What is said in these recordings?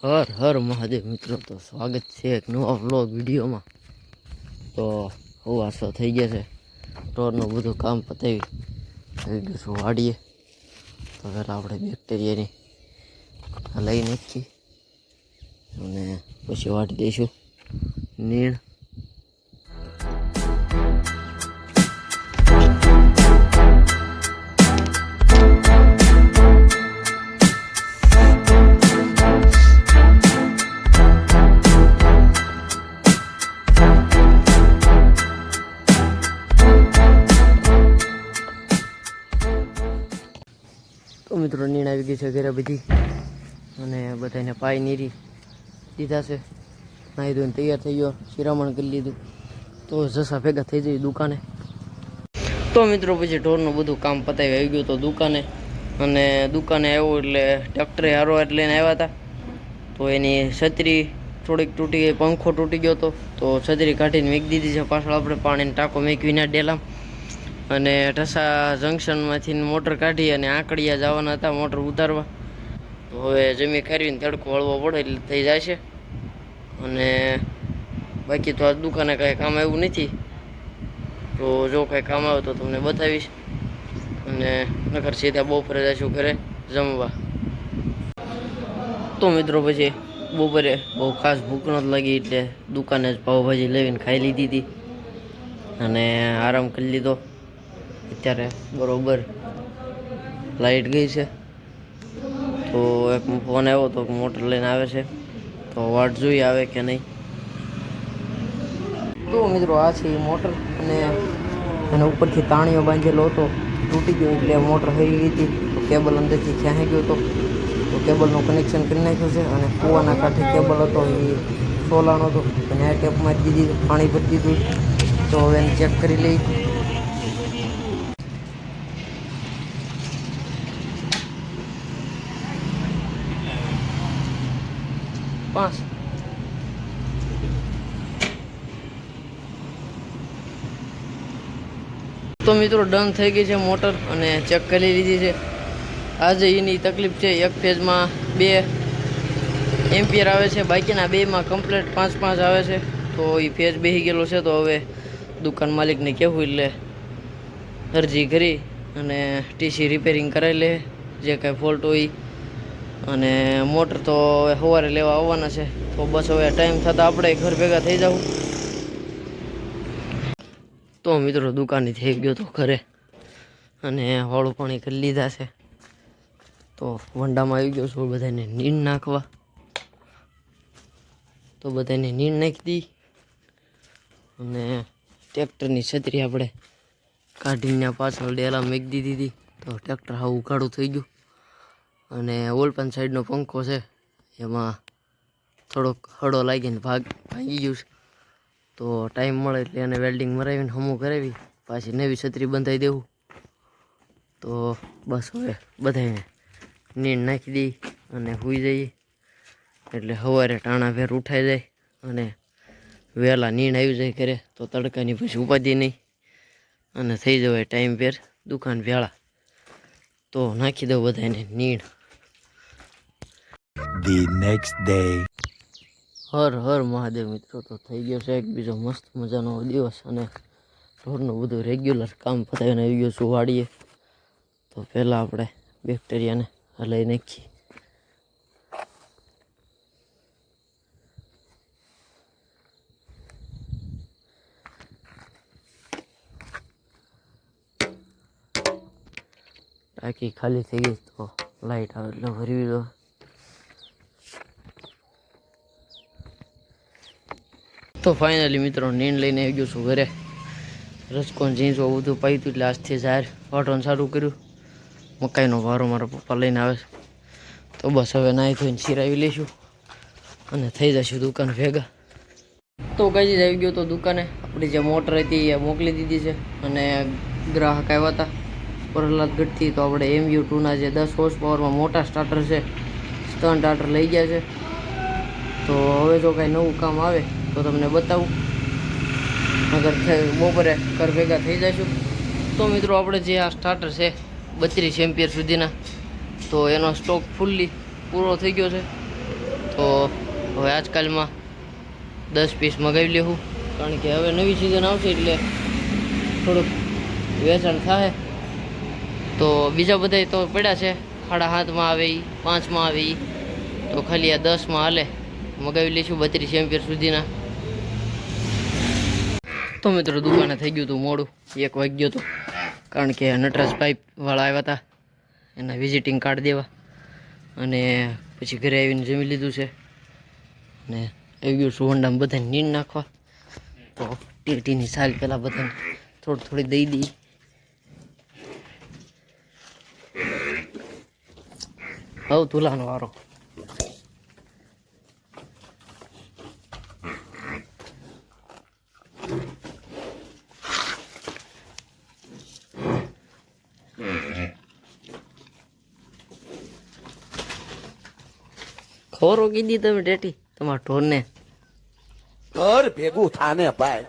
હર હર મહાદેવ મિત્રો, તો સ્વાગત છે એક નવા વ્લોગ વિડીયોમાં. તો વારસો થઈ ગયા છે, રોડનું બધું કામ પતાવી થઈ ગયું છું વાડીએ. તો પહેલાં આપણે બેક્ટેરિયાની લઈ નાખી અને પછી વાટી દઈશું નીણ. તો મિત્રો નીણ આવી ગઈ છે ઘરે બધી, અને બધાને પાઈ નીરી દીધા છે. નાહી ધોઈને તૈયાર થઈ ગયો, શિરામણ કરી લીધું. તો જસા ભેગા થઈ જઈએ દુકાને. તો મિત્રો પછી ઢોરનું બધું કામ પતાવી આવી ગયું તો દુકાને, અને દુકાને આવ્યો એટલે ટ્રેક્ટરે હારો એટલે લઈને આવ્યા હતા. તો એની છત્રી થોડીક તૂટી ગઈ, પંખો તૂટી ગયો હતો. તો છત્રી કાઢીને મૂકી દીધી છે પાછળ. આપણે પાણીનો ટાંકો મેકવીના ડેલામ, અને ઢસા જંકશનમાંથી મોટર કાઢી અને આંકડિયા જવાના હતા મોટર ઉતારવા. તો હવે જમી ખારીને તડકો હળવો પડે એટલે થઈ જાય છે. અને બાકી તો આ દુકાને કાંઈ કામ આવ્યું નથી. તો જો કાંઈ કામ આવે તો તમને બતાવીશ. અને નકર સીધા બપોરે જઈશું ઘરે જમવા. તો મિત્રો પછી બપોરે બહુ ખાસ ભૂખ નહોતી લાગી એટલે દુકાને જ પાવભાજી લેવીને ખાઈ લીધી હતી અને આરામ કરી લીધો. અત્યારે બરોબર લાઇટ ગઈ છે. તો એક ફોન આવ્યો તો મોટર લઈને આવે છે, તો વાટ જોઈ આવે કે નહીં. તો મિત્રો આ છે મોટર, અને એના ઉપરથી તાણીઓ બાંધેલો હતો, તૂટી ગયો એટલે મોટર હરી ગઈ હતી. તો કેબલ અંદરથી ખેંચી ગયો હતો, તો કેબલનું કનેક્શન કરી નાખ્યું છે. અને કૂવાના કાંઠે કેબલ હતો એ સોલાનો હતો, અને આ ટેપ મારી દીધી, પાણી ભરી દીધું. તો હવે એને ચેક કરી લઈ. પાંચ તો મિત્રો ડન થઈ ગઈ છે મોટર, અને ચેક કરી લીધી છે. આજે એની તકલીફ છે, એક ફેઝમાં 2 એમ્પિયર આવે છે, બાકીના 2માં કમ્પ્લીટ 5-5 આવે છે. તો એ ફેઝ બેસી ગયેલો છે. તો હવે દુકાન માલિકને કહેવું એટલે અરજી કરી અને ટીસી રિપેરિંગ કરાવી લે જે કાંઈ ફોલ્ટ હોય. અને મોટર તો હવે સવારે લેવા આવવાના છે. તો બસ હવે ટાઈમ થતાં આપણે ઘર ભેગા થઈ જવું. તો મિત્રો દુકાને થઈ ગયો તો ઘરે, અને વાળું પાણી કરી લીધા છે. તો વંડામાં આવી ગયો છું બધાને નીણ નાખવા. તો બધાને નીણ નાખી દી, અને ટ્રેક્ટરની છત્રી આપણે કાઢીને પાછળ ડેલા મૂકી દીધી હતી. તો ટ્રેક્ટર હાવ ઉઘાડું થઈ ગયું. અને ઓલપન સાઈડનો પંખો છે એમાં થોડોક હળો લાગીને ભાગી ગયું છે. તો ટાઈમ મળે એટલે એને વેલ્ડિંગ મરાવીને હમું કરાવી પાછી નવી છત્રી બંધાઈ દેવું. તો બસ હવે બધાને નીણ નાખી દઈ અને સૂઈ જઈએ, એટલે સવારે ટાણા ભેર ઉઠાઈ જાય અને વહેલા નીણ આવી જાય ઘરે. તો તડકાની પછી ઉપાધિ નહીં, અને થઈ જવાય ટાઈમ ભેર દુકાન ભેળા. તો નાખી દઉં બધાને નીણ. The next day. Har Har Mahadev મિત્રો, તો થઈ ગયો છે એક બીજો મસ્ત મજાનો દિવસ, અને ઢોરનું બધું રેગ્યુલર કામ પતાવીને આવી ગયો છું વાડીએ. તો પહેલાં આપણે બેક્ટેરિયાને હલાવી નાખીએ. ટાંકી ખાલી થઈ ગઈ, તો લાઇટ આવે એટલે ભરવી દો. તો ફાઇનલી મિત્રો નીણ લઈને આવી ગયો છું ઘરે. રસકોન ઝીંઝો બધું પાયું હતું એટલે આજથી જાહેર વાટવાનું ચાલુ કર્યું. મકાઈનો વારો મારા પપ્પા લઈને આવે છે. તો બસ હવે નાહી ધોઈને સિરાવી લઈશું અને થઈ જશું દુકાન ભેગા. તો કઈ આવી ગયો તો દુકાને. આપણી જે મોટર હતી એ મોકલી દીધી છે, અને ગ્રાહક આવ્યા હતા પ્રહલાદગઢથી. તો આપણે MU2ના જે 10 હોર્સ પાવરમાં મોટા સ્ટાર્ટર છે, સ્ટન સ્ટાર્ટર લઈ ગયા છે. તો હવે જો કાંઈ નવું કામ આવે તો તમને બતાવું, અગર બપોરે ઘર ભેગા થઈ જઈશું. તો મિત્રો આપણે જે આ સ્ટાર્ટર છે 32 એમ્પિયર સુધીના, તો એનો સ્ટોક ફૂલ્લી પૂરો થઈ ગયો છે. તો હવે આજકાલમાં 10 પીસ મગાવી લેવું, કારણ કે હવે નવી સિઝન આવશે એટલે થોડુંક વેચાણ થાય. તો બીજા બધા તો પડ્યા છે, 7.5માં આવે, 5માં આવે, તો ખાલી આ 10માં હાલે. મગાવી લઈશું 32 એમ્પિયર સુધીના. તો મિત્રો દુકાને થઈ ગયું હતું મોડું, 1 વાગ્યો હતો, કારણ કે નટરાજ પાઇપવાળા આવ્યા હતા એના વિઝિટિંગ કાર્ડ દેવા, અને પછી ઘરે આવીને જમી લીધું છે. અને આવી ગયું છું હોન્ડામાં બધાને નીંદ નાખવા. તો ટીટીની સાલ પહેલાં બધાને થોડી દઈ દઈ. હવે તુલાનો વારો. ખોરો કીધી તમે ટેટી તમારા ઢોરને? ઘર ભેગું થાને ભાઈ.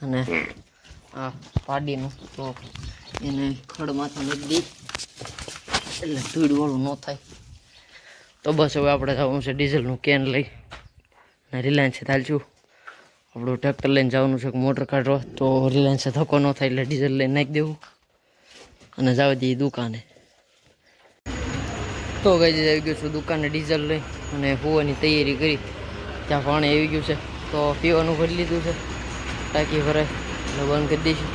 અને આ પાડીનું તો એને ખડ માથા નથી દી એટલે ધૂળવાળું ન થાય. તો બસ હવે આપણે જવાનું છે ડીઝલનું કેન લઈ અને રિલાયન્સે ચાલશું. આપણું ટ્રેક્ટર લઈને જવાનું છે મોટર કાઢવા, તો રિલાયન્સે ધક્કો ન થાય એટલે ડીઝલ લઈને નાખી દેવું અને જવા દઈએ દુકાને. તો ગઈ આવી ગયું છું દુકાને ડીઝલ લઈ અને હોવાની તૈયારી કરી. ત્યાં પાણી આવી ગયું છે તો પીવાનું ભરી લીધું છે, ટાંકી ભરાય એટલે બંધ કરી દઈશું.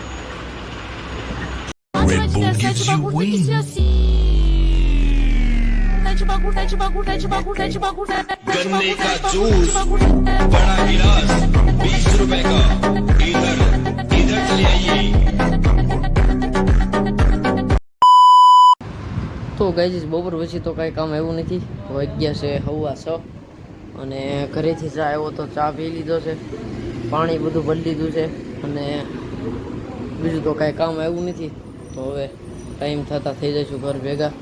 गन्ने का जूस बड़ा गिलास 20 रुपए का, इधर चले आइए. તો ગાઈઝ બપોર પછી તો કાંઈ કામ એવું નથી. વાગ્યા છે 6:15 અને ઘરેથી ચા આવ્યો તો ચા પી લીધો છે, પાણી બધું ભરી લીધું છે અને બીજું તો કાંઈ કામ આવ્યું નથી. તો હવે ટાઈમ થતાં થઈ જઈશું ઘર ભેગા.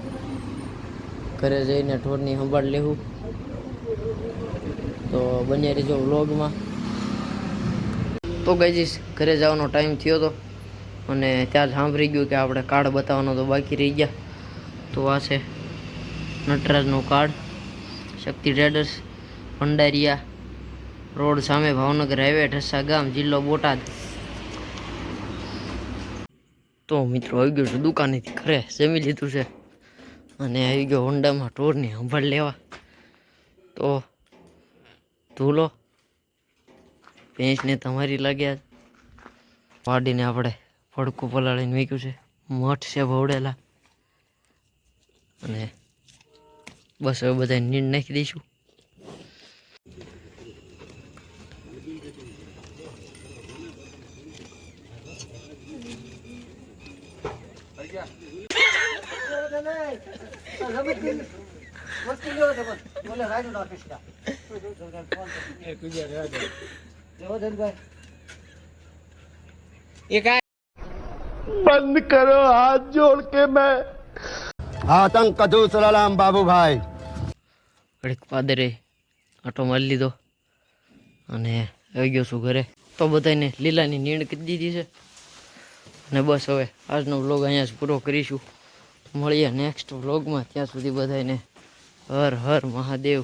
ઘરે જઈને ઢોરની સંભાળ લેવું. તો બન્યા રહેજો વ્લોગમાં. તો ગાઈઝ ઘરે જવાનો ટાઈમ થયો હતો અને ત્યાં જ સાંભળી ગયું કે આપણે કાર્ડ બતાવવાનો તો બાકી રહી ગયા. તો આ છે નટરાજનું કાર્ડ, શક્તિ ટ્રેડર્સ, ભંડારિયા રોડ સામે, ભાવનગર હાઈવે, ઢસા ગામ, જિલ્લો બોટાદ. તો મિત્રો આવી ગયો છું દુકાનેથી ઘરે, જમી લીધું છે અને આવી ગયો હોન્ડામાં ઢોરની સંભાળ લેવા. તો ધૂલો ભેંસને તમારી લાગ્યા, વાડીને આપણે ફડકું પલાળીને મૂક્યું છે, મઠ છે ભવડેલા. અને બસ હવે બધા નીંદ નાખી દઈશું. બંધ કરો હાથ જોડ કે મેં આતંક કદુ સલામ બાબુભાઈ. ઘડીક પાદરે આટો મારી લીધો અને આવી ગયો છું ઘરે. તો બધાને લીલાની નીંદ કરી દીધી છે અને બસ હવે આજનો વ્લોગ અહીંયા જ પૂરો કરીશું. મળીએ નેક્સ્ટ વ્લોગમાં. ત્યાં સુધી બધાને હર હર મહાદેવ.